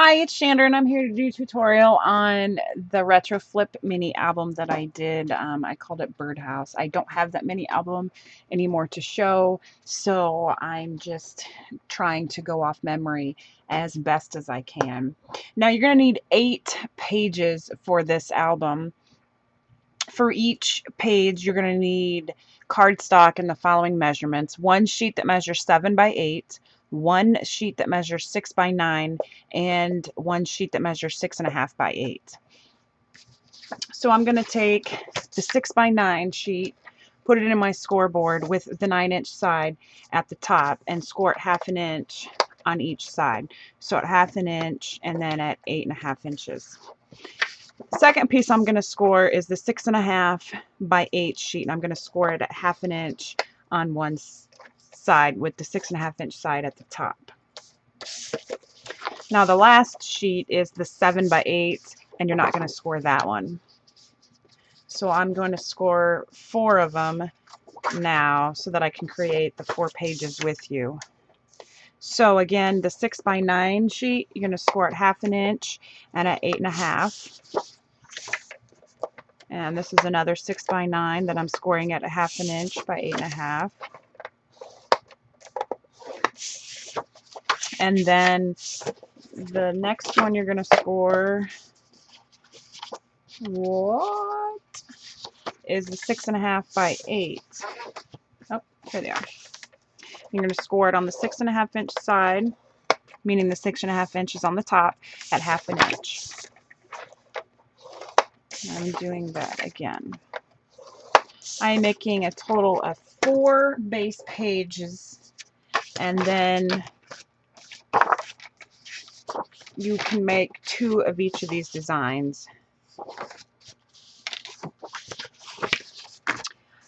Hi, it's Chandra, and I'm here to do a tutorial on the Retro Flip mini album that I did. I called it Birdhouse. I don't have that mini album anymore to show, so I'm just trying to go off memory as best as I can. Now, you're going to need 8 pages for this album. For each page, you're going to need cardstock in the following measurements: one sheet that measures 7 by 8, one sheet that measures 6 by 9, and one sheet that measures 6.5 by 8. So I'm going to take the 6 by 9 sheet, put it in my scoreboard with the 9-inch side at the top, and score it 1/2 inch on each side. So at 1/2 inch and then at 8.5 inches. The second piece I'm going to score is the 6.5 by 8 sheet, and I'm going to score it at 1/2 inch on one side with the 6.5 inch side at the top. Now the last sheet is the 7 by 8, and you're not going to score that one. So I'm going to score 4 of them now so that I can create the 4 pages with you. So again, the 6 by 9 sheet, you're going to score at 1/2 inch and at 8.5. And this is another 6 by 9 that I'm scoring at 1/2 inch by 8.5. And then the next one you're going to score, what is the 6.5 by 8? Oh, here they are. You're going to score it on the 6.5 inch side, meaning the 6.5 inches on the top, at 1/2 inch. I'm doing that again. I am making a total of 4 base pages, and then you can make 2 of each of these designs.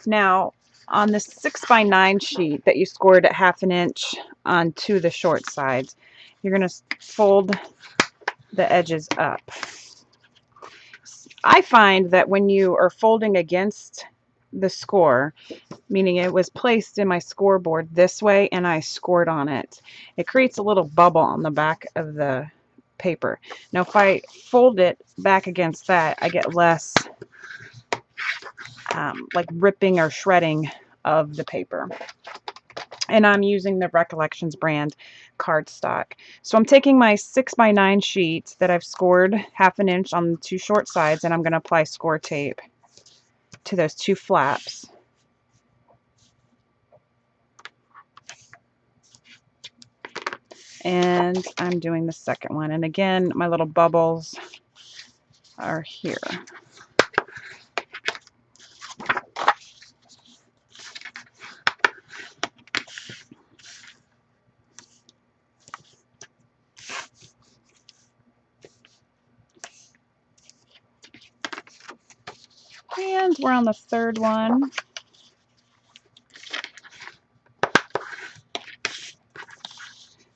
Now, on the 6 by 9 sheet that you scored at 1/2 inch on 2 of the short sides, you're going to fold the edges up. I find that when you are folding against the score, meaning it was placed in my scoreboard this way and I scored on it, it creates a little bubble on the back of the paper. Now if I fold it back against that, I get less like ripping or shredding of the paper. And I'm using the Recollections brand cardstock. So I'm taking my 6 by 9 sheet that I've scored 1/2 inch on the 2 short sides, and I'm going to apply score tape to those 2 flaps. And I'm doing the second one. And again, my little bubbles are here. And we're on the third one.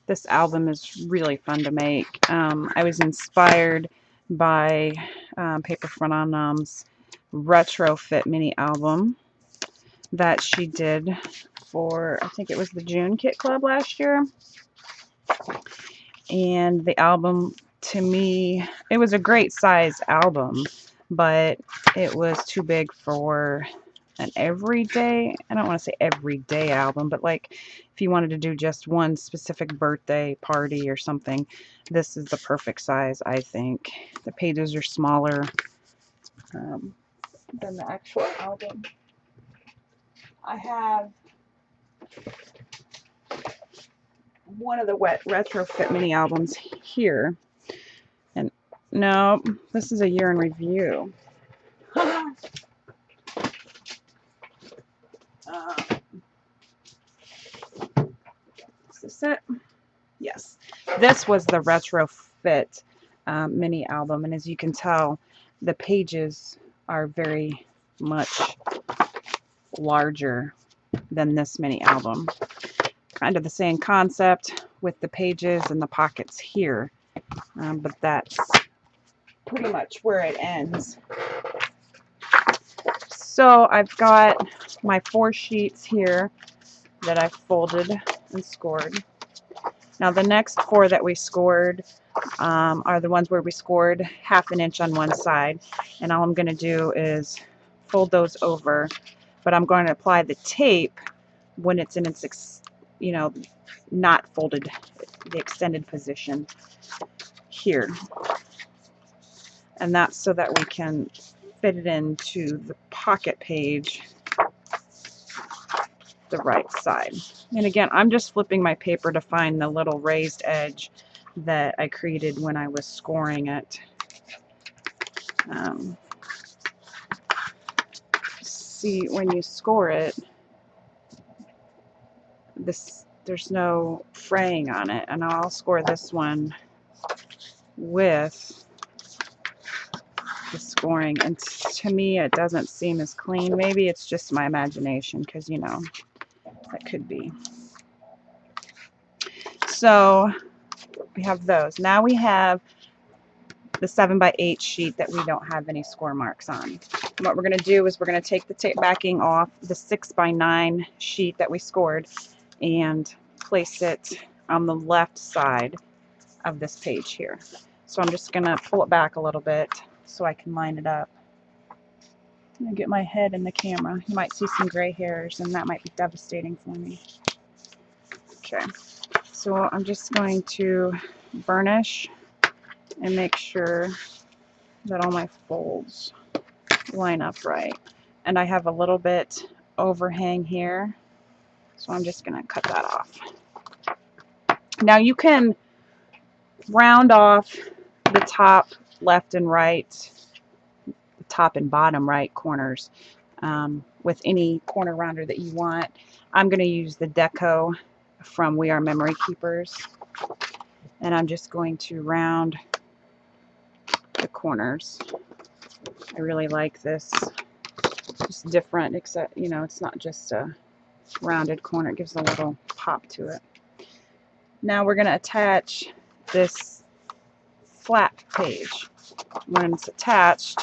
This album is really fun to make. I was inspired by Paper Phenomen's Retrofit mini album that she did for, I think it was the June Kit Club last year. And the album, to me, it was a great size album, but it was too big for an everyday, I don't want to say everyday album, but like if you wanted to do just one specific birthday party or something, this is the perfect size, I think. The pages are smaller than the actual album. I have one of the Retrofit mini albums here, and no, this is a year in review. Is this it? Yes, this was the Retrofit mini album, and as you can tell, the pages are very much larger than this mini album. Kind of the same concept with the pages and the pockets here, but that's pretty much where it ends. So I've got my 4 sheets here that I've folded and scored. Now the next 4 that we scored are the ones where we scored 1/2 inch on one side, and all I'm going to do is fold those over, but I'm going to apply the tape when it's in its, you know, not folded, the extended position here, and that's so that we can fit it into the pocket page the right side. And again, I'm just flipping my paper to find the little raised edge that I created when I was scoring it. See, when you score it, there's no fraying on it, and I'll score this one with the scoring, and to me it doesn't seem as clean. Maybe it's just my imagination, because you know, that could be. So we have those. Now we have the 7x8 sheet that we don't have any score marks on. And what we're going to do is we're going to take the tape backing off the 6x9 sheet that we scored and place it on the left side of this page here. So I'm just going to pull it back a little bit so I can line it up. I'm going to get my head in the camera. You might see some gray hairs, and that might be devastating for me. Okay, so I'm just going to burnish and make sure that all my folds line up right. And I have a little bit overhang here, so I'm just going to cut that off. Now you can round off the top left and right, the top and bottom right corners with any corner rounder that you want. I'm going to use the Deco from We Are Memory Keepers, and I'm just going to round the corners. I really like this. It's different, except, you know, it's not just a rounded corner. It gives a little pop to it. Now we're going to attach this flat page. When it's attached,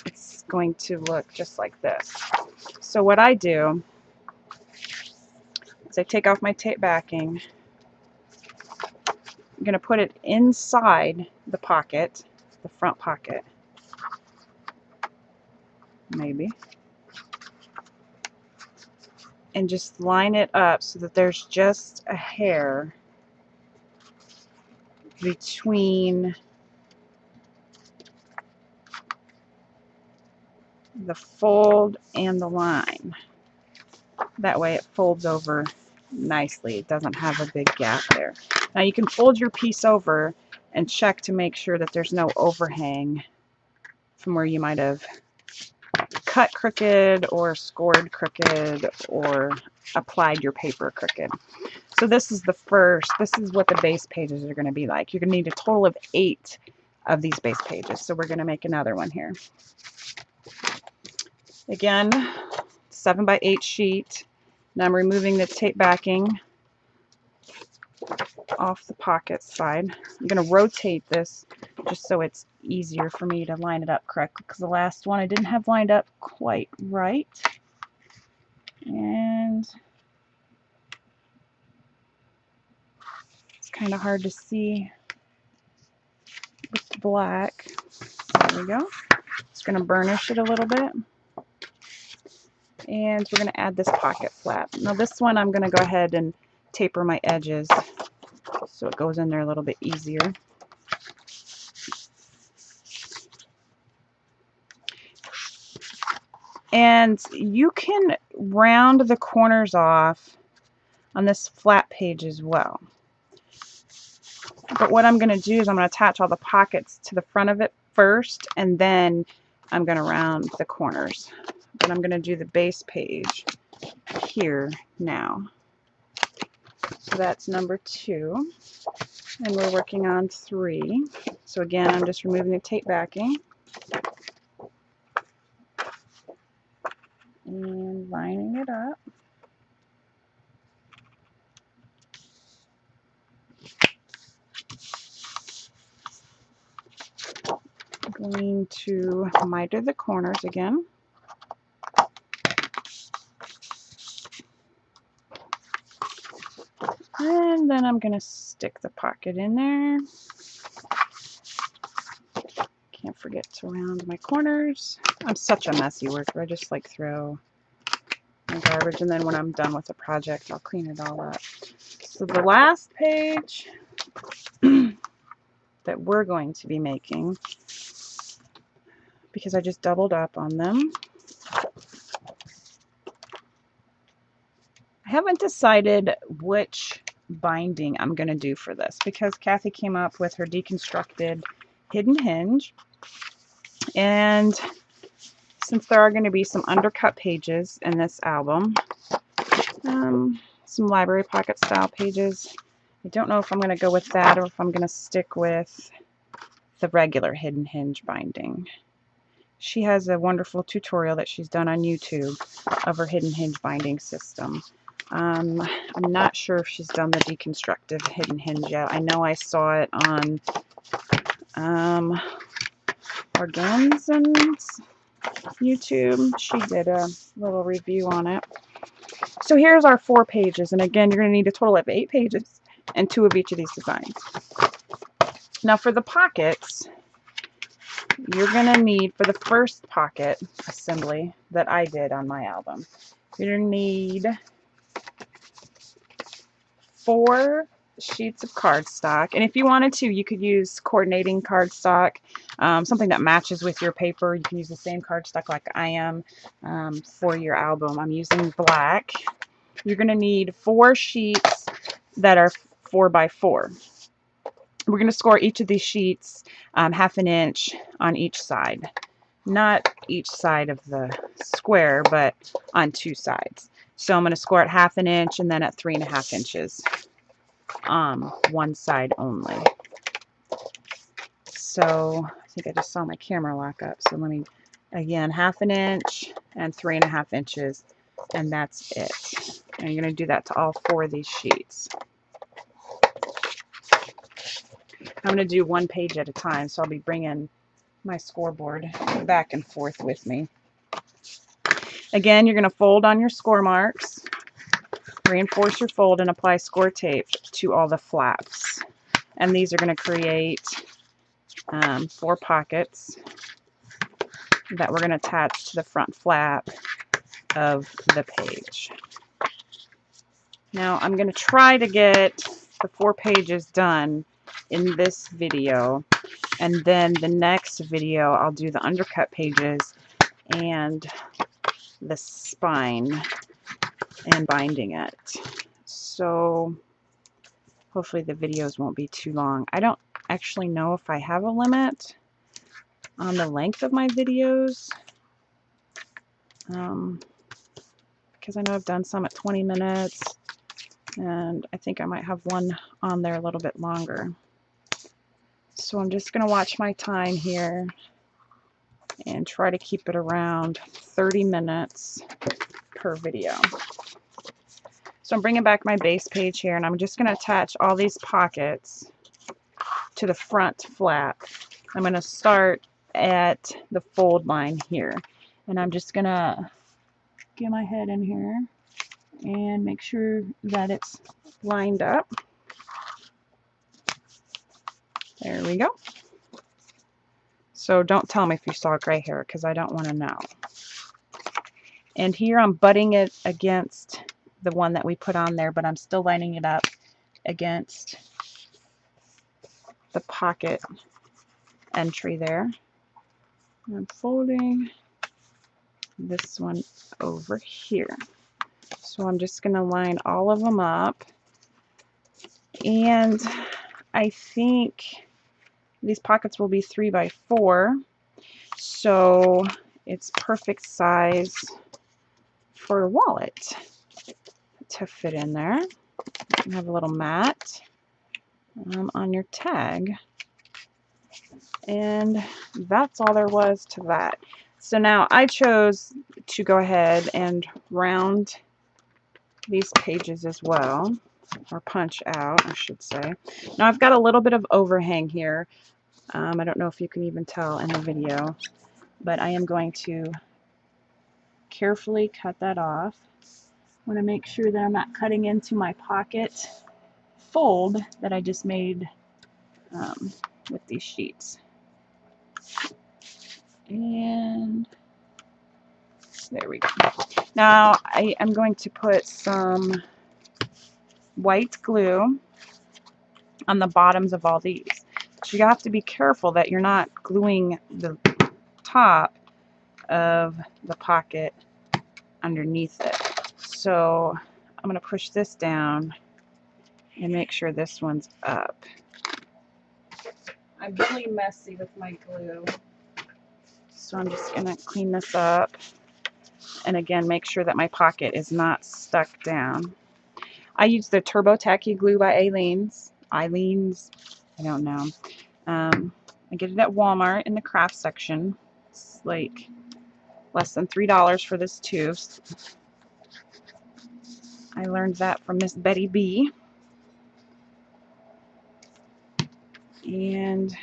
it's going to look just like this. So what I do is I take off my tape backing. I'm going to put it inside the pocket, the front pocket, maybe, and just line it up so that there's just a hair between the fold and the line. That way it folds over nicely. It doesn't have a big gap there. Now you can fold your piece over and check to make sure that there's no overhang from where you might have cut crooked or scored crooked or applied your paper crooked. So this is what the base pages are going to be like. You're going to need a total of 8 of these base pages. So we're going to make another one here. Again, 7x8 sheet. Now I'm removing the tape backing off the pocket side. I'm going to rotate this just so it's easier for me to line it up correctly, because the last one I didn't have lined up quite right. And it's kind of hard to see with the black. There we go. Just going to burnish it a little bit. And we're going to add this pocket flap. Now this one I'm going to go ahead and taper my edges so it goes in there a little bit easier. And you can round the corners off on this flat page as well. But what I'm going to do is I'm going to attach all the pockets to the front of it first, and then I'm going to round the corners. But I'm going to do the base page here now. So that's number 2. And we're working on 3. So again, I'm just removing the tape backing and lining it up. I'm going to miter the corners again. And then I'm going to stick the pocket in there. Can't forget to round my corners. I'm such a messy worker. I just like throw my garbage, and then when I'm done with the project, I'll clean it all up. So the last page that we're going to be making, because I just doubled up on them, I haven't decided which binding I'm going to do for this, because Kathy came up with her deconstructed hidden hinge, and since there are going to be some undercut pages in this album, some library pocket style pages, I don't know if I'm going to go with that or if I'm going to stick with the regular hidden hinge binding. She has a wonderful tutorial that she's done on YouTube of her hidden hinge binding system. I'm not sure if she's done the deconstructive hidden hinge yet. I know I saw it on Organza's YouTube. She did a little review on it. So here's our 4 pages, and again, you're going to need a total of 8 pages and 2 of each of these designs. Now for the pockets, you're going to need, for the first pocket assembly that I did on my album, you're going to need 4 sheets of cardstock, and if you wanted to, you could use coordinating cardstock, something that matches with your paper. You can use the same cardstock like I am for your album. I'm using black. You're going to need 4 sheets that are 4 by 4. We're going to score each of these sheets 1/2 inch on each side. Not each side of the square, but on 2 sides. So I'm going to score at 1/2 inch and then at 3.5 inches on one side only. So I think I just saw my camera lock up. So let me, again, 1/2 inch and 3.5 inches, and that's it. And you're going to do that to all 4 of these sheets. I'm going to do 1 page at a time, so I'll be bringing my scoreboard back and forth with me. Again, you're going to fold on your score marks, reinforce your fold, and apply score tape to all the flaps. And these are going to create 4 pockets that we're going to attach to the front flap of the page. Now I'm going to try to get the 4 pages done in this video, and then the next video I'll do the undercut pages and the spine and binding it. So hopefully the videos won't be too long. I don't actually know if I have a limit on the length of my videos, because I know I've done some at 20 minutes, and I think I might have one on there a little bit longer. So I'm just going to watch my time here and try to keep it around 30 minutes per video. So I'm bringing back my base page here, and I'm just going to attach all these pockets to the front flap. I'm going to start at the fold line here, and I'm just going to get my head in here and make sure that it's lined up. There we go. So don't tell me if you saw gray hair, because I don't want to know. And here I'm butting it against the one that we put on there, but I'm still lining it up against the pocket entry there. I'm folding this one over here. So I'm just going to line all of them up, and I think these pockets will be 3 by 4, so it's perfect size for a wallet to fit in there. You have a little mat on your tag, and that's all there was to that. So now I chose to go ahead and round these pages as well, or punch out, I should say. Now I've got a little bit of overhang here. I don't know if you can even tell in the video, but I am going to carefully cut that off. I want to make sure that I'm not cutting into my pocket fold that I just made with these sheets. And there we go. Now I am going to put some white glue on the bottoms of all these. So you have to be careful that you're not gluing the top of the pocket underneath it. So I'm going to push this down and make sure this one's up. I'm really messy with my glue, so I'm just going to clean this up. And again, make sure that my pocket is not stuck down. I use the Turbo Tacky glue by Aleene's. I don't know. I get it at Walmart in the craft section. It's like less than $3 for this tube. I learned that from Miss Betty B. And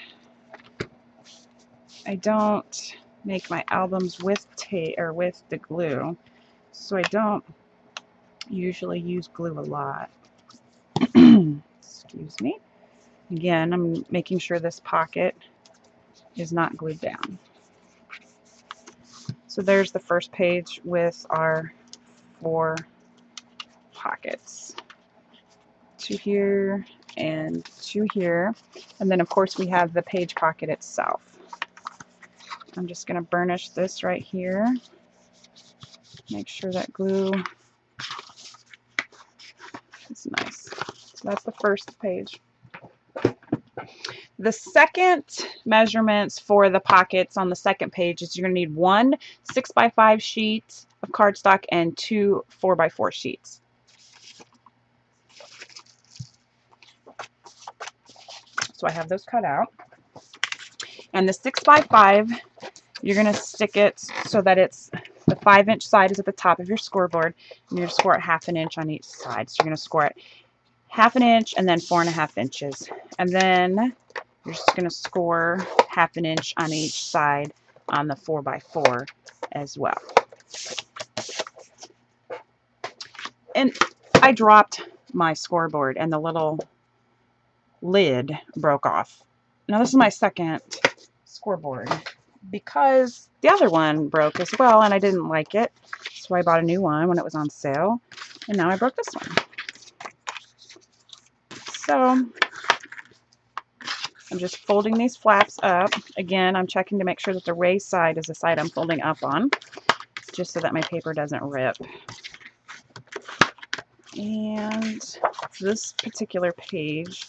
I don't make my albums with tape or with the glue, so I don't usually use glue a lot. Excuse me. Again, I'm making sure this pocket is not glued down. So there's the first page with our 4 pockets. 2 here and 2 here. And then of course we have the page pocket itself. I'm just going to burnish this right here. Make sure that glue is nice. So that's the first page. The second measurements for the pockets on the second page is you're going to need 1 6x5 sheet of cardstock and 2 4x4 sheets. So I have those cut out. And the 6x5, you're going to stick it so that it's the 5-inch side is at the top of your scoreboard, and you're going to score it 1/2 inch on each side. So you're going to score it 1/2 inch and then 4.5 inches. And then you're just going to score 1/2 inch on each side on the 4x4 as well. And I dropped my scoreboard and the little lid broke off. Now this is my second scoreboard because the other one broke as well and I didn't like it. So I bought a new one when it was on sale, and now I broke this one. So I'm just folding these flaps up. Again, I'm checking to make sure that the raised side is the side I'm folding up on, just so that my paper doesn't rip. And this particular page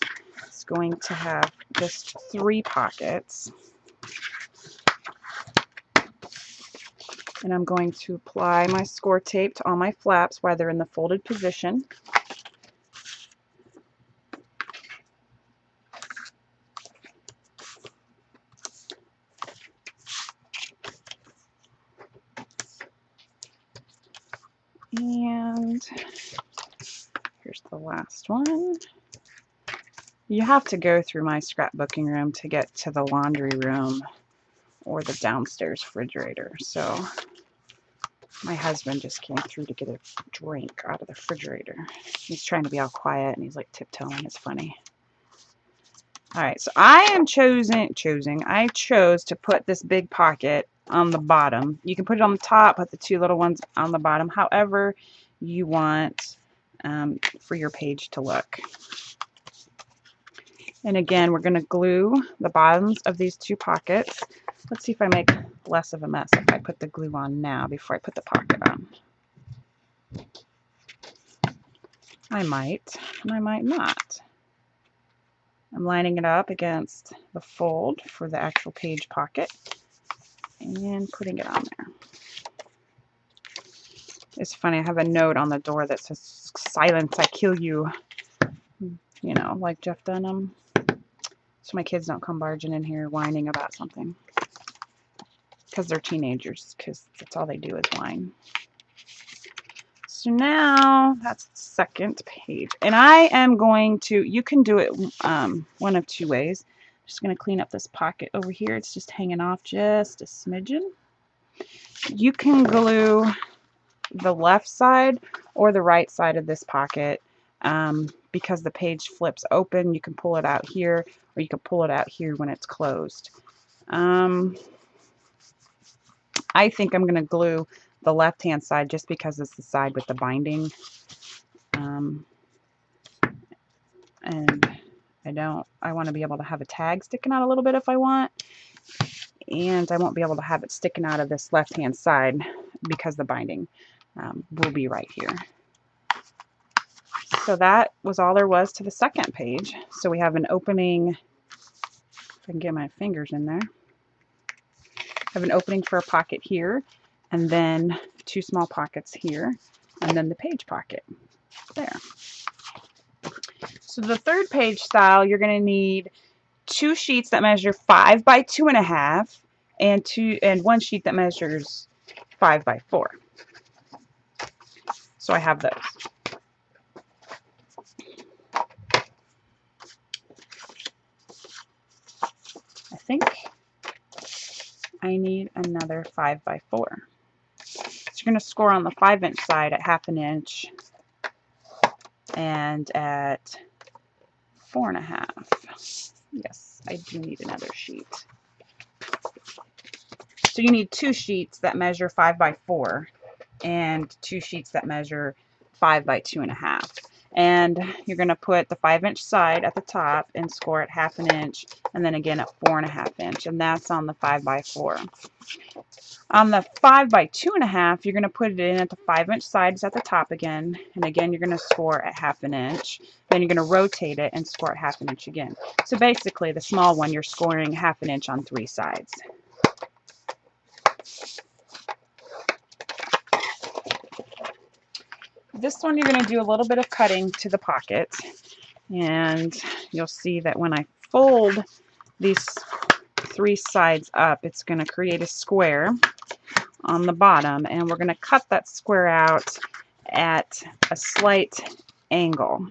is going to have just 3 pockets. And I'm going to apply my score tape to all my flaps while they're in the folded position. And here's the last one. You have to go through my scrapbooking room to get to the laundry room or the downstairs refrigerator. So my husband just came through to get a drink out of the refrigerator. He's trying to be all quiet and he's like tiptoeing. It's funny. All right, so I chose to put this big pocket on the bottom. You can put it on the top, put the 2 little ones on the bottom, however you want for your page to look. And again, we're going to glue the bottoms of these 2 pockets. Let's see if I make less of a mess if I put the glue on now before I put the pocket on. I might, and I might not. I'm lining it up against the fold for the actual page pocket and putting it on there. It's funny, I have a note on the door that says, "Silence, I kill you." You know, like Jeff Dunham. So my kids don't come barging in here whining about something. Because they're teenagers, because that's all they do is whine. So now that's the second page. And I am going to, you can do it one of 2 ways. I'm just going to clean up this pocket over here. It's just hanging off just a smidgen. You can glue the left side or the right side of this pocket because the page flips open. You can pull it out here, or you can pull it out here when it's closed. I think I'm going to glue the left-hand side just because it's the side with the binding. And I want to be able to have a tag sticking out a little bit if I want. And I won't be able to have it sticking out of this left-hand side because the binding will be right here. So that was all there was to the second page. So we have an opening, if I can get my fingers in there. I have an opening for a pocket here, and then 2 small pockets here, and then the page pocket there. So the third page style, you're going to need 2 sheets that measure 5 by 2.5, and 1 sheet that measures 5 by 4. So I have those. I think I need another 5 by 4. So you're going to score on the 5-inch side at 1/2 inch and at 4.5. Yes, I do need another sheet. So you need 2 sheets that measure 5 by 4 and 2 sheets that measure 5 by 2.5. And you're going to put the 5-inch side at the top and score at 1/2 inch, and then again at 4.5 inch, and that's on the 5 by 4. On the 5 by 2.5, you're going to put it in at the 5-inch sides at the top again, and again you're going to score at 1/2 inch. Then you're going to rotate it and score at 1/2 inch again. So basically, the small one, you're scoring 1/2 inch on 3 sides. This one, you're going to do a little bit of cutting to the pocket, and you'll see that when I fold these 3 sides up, it's going to create a square on the bottom, and we're going to cut that square out at a slight angle.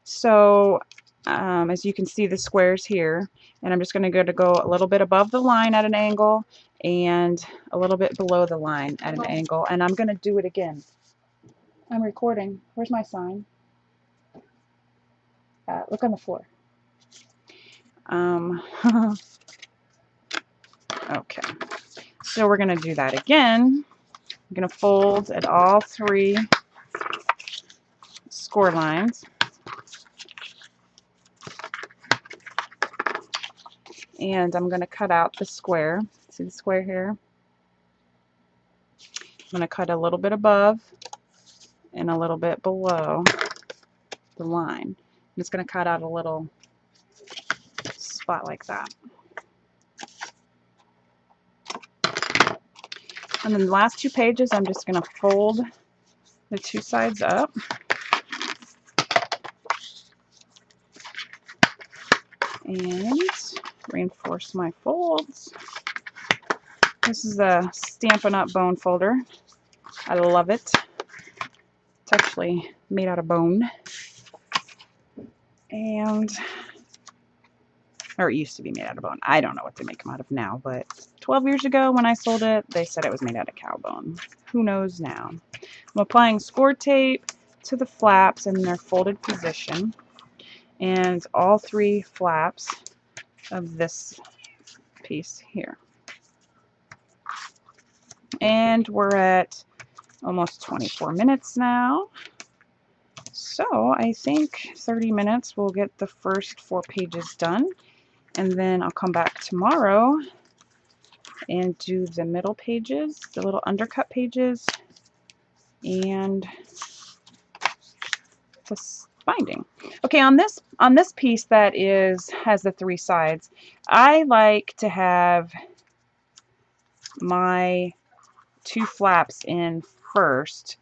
So as you can see, the squares here, and I'm just going to go a little bit above the line at an angle and a little bit below the line at an angle, and I'm going to do it again. I'm recording. Where's my sign? Look on the floor. Okay, so we're going to do that again. I'm going to fold at all 3 score lines. And I'm going to cut out the square. See the square here? I'm going to cut a little bit above and a little bit below the line. I'm just going to cut out a little spot like that. And then the last 2 pages, I'm just going to fold the 2 sides up. And reinforce my folds. This is a Stampin' Up! Bone folder. I love it. It's actually made out of bone. Or it used to be made out of bone. I don't know what they make them out of now, but 12 years ago when I sold it, they said it was made out of cow bone. Who knows now? I'm applying score tape to the flaps in their folded position, and all 3 flaps of this piece here. And we're at almost 24 minutes now. So I think 30 minutes will get the first 4 pages done. And then I'll come back tomorrow and do the middle pages, the little undercut pages, and the binding. Okay, on this piece that has the 3 sides, I like to have my 2 flaps in first,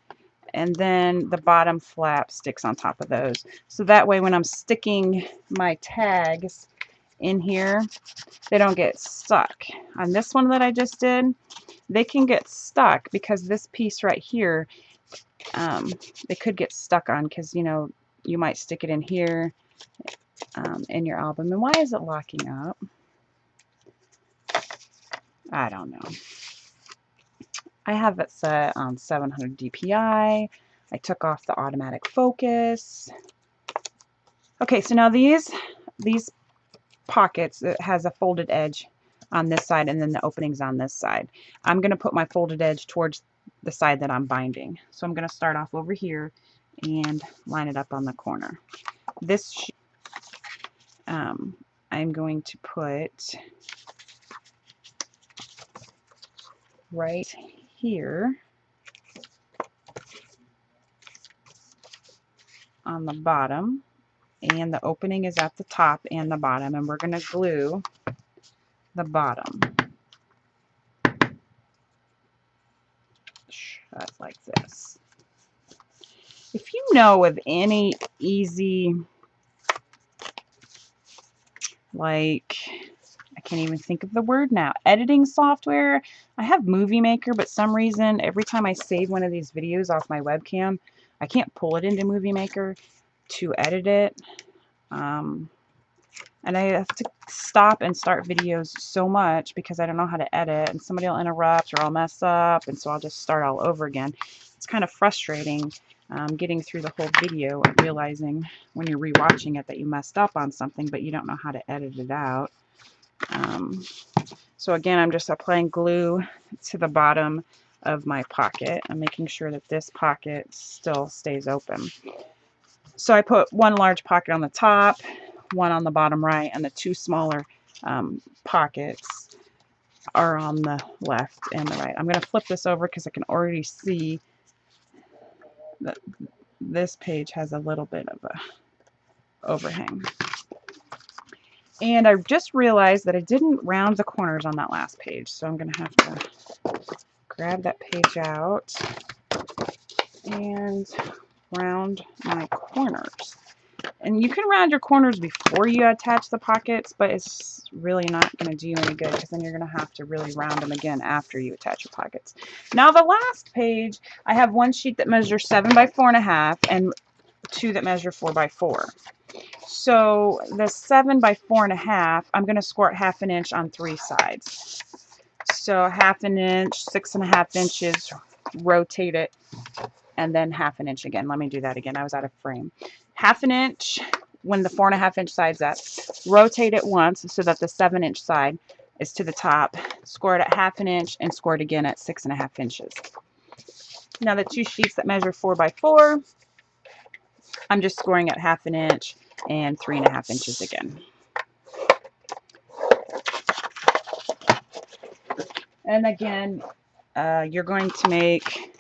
and then the bottom flap sticks on top of those. So that way when I'm sticking my tags in here, they don't get stuck. On this one that I just did, they can get stuck because this piece right here, they could get stuck on because, you know, you might stick it in here in your album. And why is it locking up? I don't know. I have it set on 700 DPI. I took off the automatic focus. Okay, so now these pockets, it has a folded edge on this side and then the openings on this side. I'm going to put my folded edge towards the side that I'm binding. So I'm going to start off over here and line it up on the corner. This I'm going to put right here on the bottom, and the opening is at the top and the bottom, and we're going to glue the bottom shut like this. If you know of any easy, like, I can't even think of the word now, editing software. I have Movie Maker, but some reason every time I save one of these videos off my webcam, I can't pull it into Movie Maker to edit it. And I have to stop and start videos so much because I don't know how to edit, and somebody will interrupt or I'll mess up, and so I'll just start all over again. It's kind of frustrating getting through the whole video and realizing when you're rewatching it that you messed up on something, but you don't know how to edit it out. So again, I'm just applying glue to the bottom of my pocket. I'm making sure that this pocket still stays open. So I put one large pocket on the top, one on the bottom right, and the two smaller pockets are on the left and the right. I'm going to flip this over because I can already see that this page has a little bit of a overhang. And I just realized that I didn't round the corners on that last page, so I'm going to have to grab that page out and round my corners. And you can round your corners before you attach the pockets, but it's really not going to do you any good because then you're going to have to really round them again after you attach your pockets. Now the last page, I have one sheet that measures 7 by 4.5 and two that measure 4 by 4. So the 7 by 4.5, I'm going to score it 1/2 inch on 3 sides. So 1/2 inch, 6.5 inches, rotate it, and then 1/2 inch again. Let me do that again. I was out of frame. 1/2 inch when the 4.5 inch side's up. Rotate it once so that the 7 inch side is to the top. Score it at 1/2 inch and score it again at 6.5 inches. Now the two sheets that measure 4 by 4, I'm just scoring at 1/2 inch and 3.5 inches again. And again, you're going to make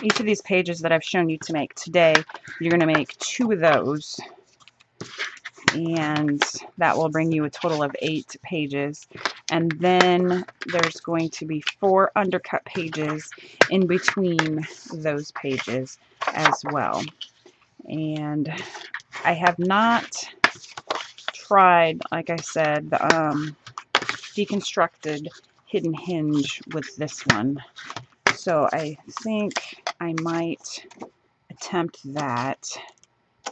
each of these pages that I've shown you to make today, you're going to make 2 of those, and that will bring you a total of 8 pages. And then there's going to be 4 undercut pages in between those pages as well. And I have not tried, like I said, the deconstructed hidden hinge with this one. So I think I might attempt that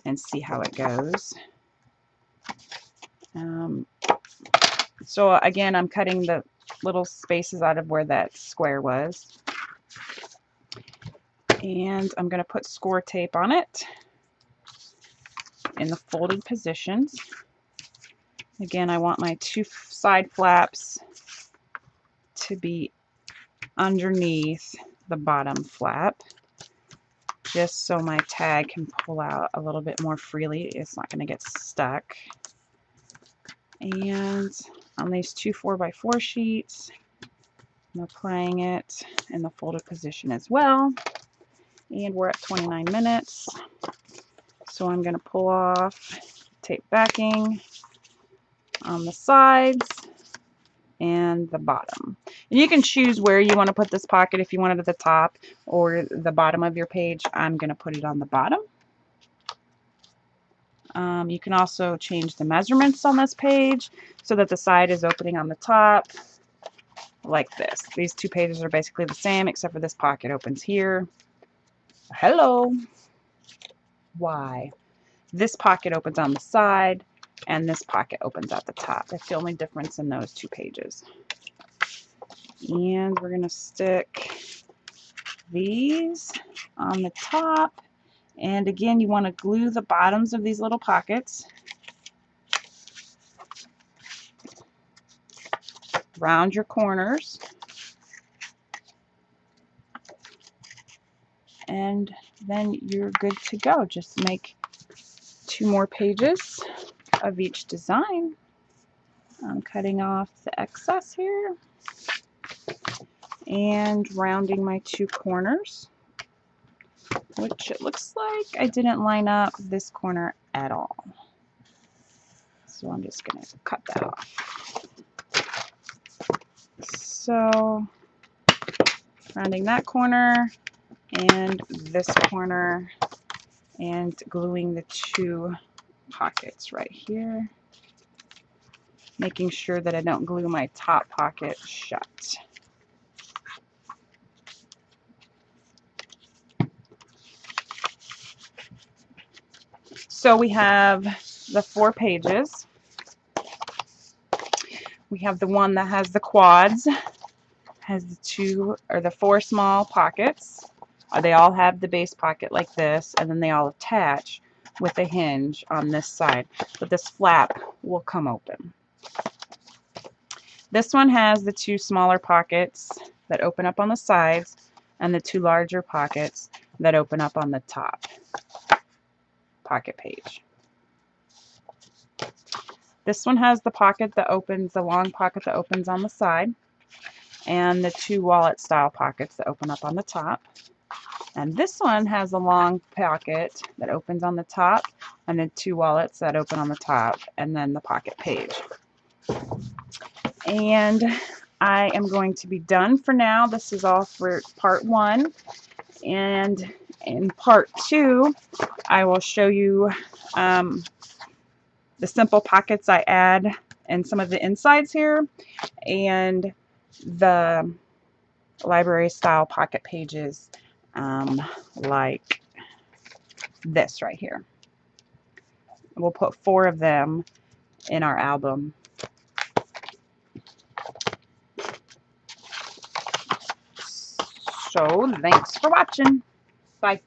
and see how it goes. So again, I'm cutting the little spaces out of where that square was. And I'm going to put score tape on it in the folded positions. Again, I want my 2 side flaps to be underneath the bottom flap, just so my tag can pull out a little bit more freely. It's not going to get stuck. And on these 2 4x4 sheets, I'm applying it in the folded position as well. And we're at 29 minutes. So I'm going to pull off tape backing on the sides and the bottom. And you can choose where you want to put this pocket, if you want it at the top or the bottom of your page. I'm going to put it on the bottom. You can also change the measurements on this page so that the side is opening on the top like this. These 2 pages are basically the same except for this pocket opens here. Hello. Why? This pocket opens on the side and this pocket opens at the top. That's the only difference in those 2 pages. And we're going to stick these on the top And again, you want to glue the bottoms of these little pockets, round your corners, and then you're good to go. Just make 2 more pages of each design. I'm cutting off the excess here and rounding my 2 corners, which it looks like I didn't line up this corner at all. So I'm just going to cut that off. So rounding that corner and this corner and gluing the 2 pockets right here, making sure that I don't glue my top pocket shut. So we have the 4 pages. We have the one that has the quads, has the 2 or the 4 small pockets. They all have the base pocket like this, and then they all attach with a hinge on this side, but this flap will come open. This one has the 2 smaller pockets that open up on the sides and the 2 larger pockets that open up on the top pocket page. This one has the pocket that opens, the long pocket that opens on the side, and the 2 wallet style pockets that open up on the top. And this one has a long pocket that opens on the top, and then 2 wallets that open on the top, and then the pocket page. And I am going to be done for now. This is all for part 1. And in part 2, I will show you the simple pockets I add and some of the insides here, and the library style pocket pages like this right here. We'll put 4 of them in our album. So thanks for watching. Bye.